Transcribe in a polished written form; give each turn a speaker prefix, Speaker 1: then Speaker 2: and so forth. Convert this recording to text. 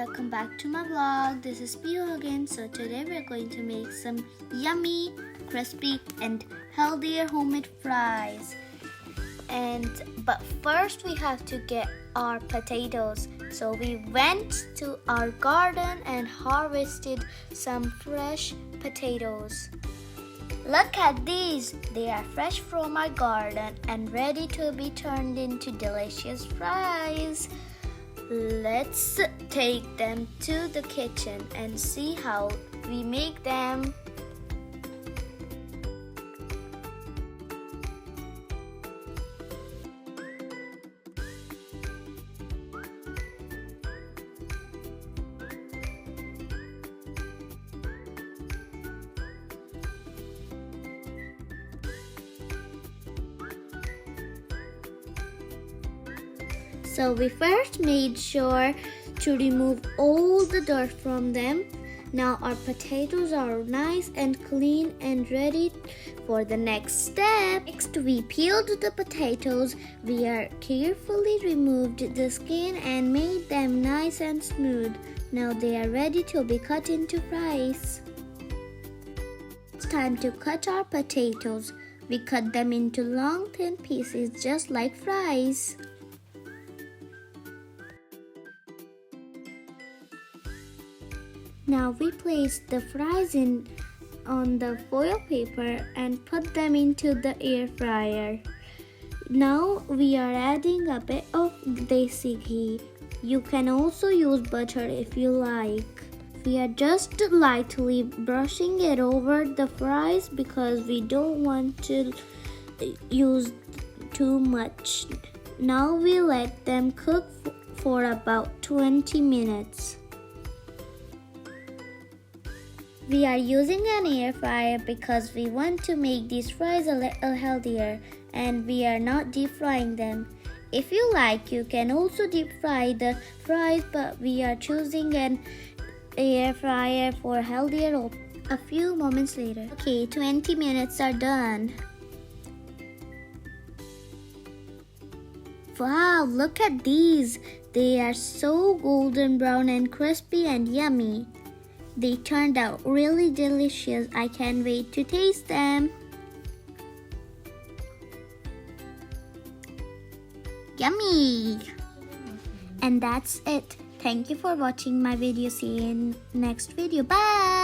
Speaker 1: welcome back to my vlog. This is Pihu again. So today we're going to make some yummy, crispy and healthier homemade fries. But first we have to get our potatoes. So we went to our garden and harvested some fresh potatoes. Look at these! They are fresh from our garden and ready to be turned into delicious fries. Let's take them to the kitchen and see how we make them. So we first made sure to remove all the dirt from them. Now our potatoes are nice and clean and ready for the next step. Next we peeled the potatoes. We are carefully removed the skin and made them nice and smooth. Now they are ready to be cut into fries. It's time to cut our potatoes. We cut them into long thin pieces just like fries. Now we place the fries on the foil paper and put them into the air fryer. Now we are adding a bit of desi ghee. You can also use butter if you like. We are just lightly brushing it over the fries because we don't want to use too much. Now we let them cook for about 20 minutes. We are using an air fryer because we want to make these fries a little healthier and we are not deep frying them. If you like, you can also deep fry the fries, but we are choosing an air fryer for healthier a few moments later. Okay, 20 minutes are done. Wow, look at these. They are so golden brown and crispy and yummy. They turned out really delicious. I can't wait to taste them. Yummy! And that's it. Thank you for watching my video. See you in next video. Bye!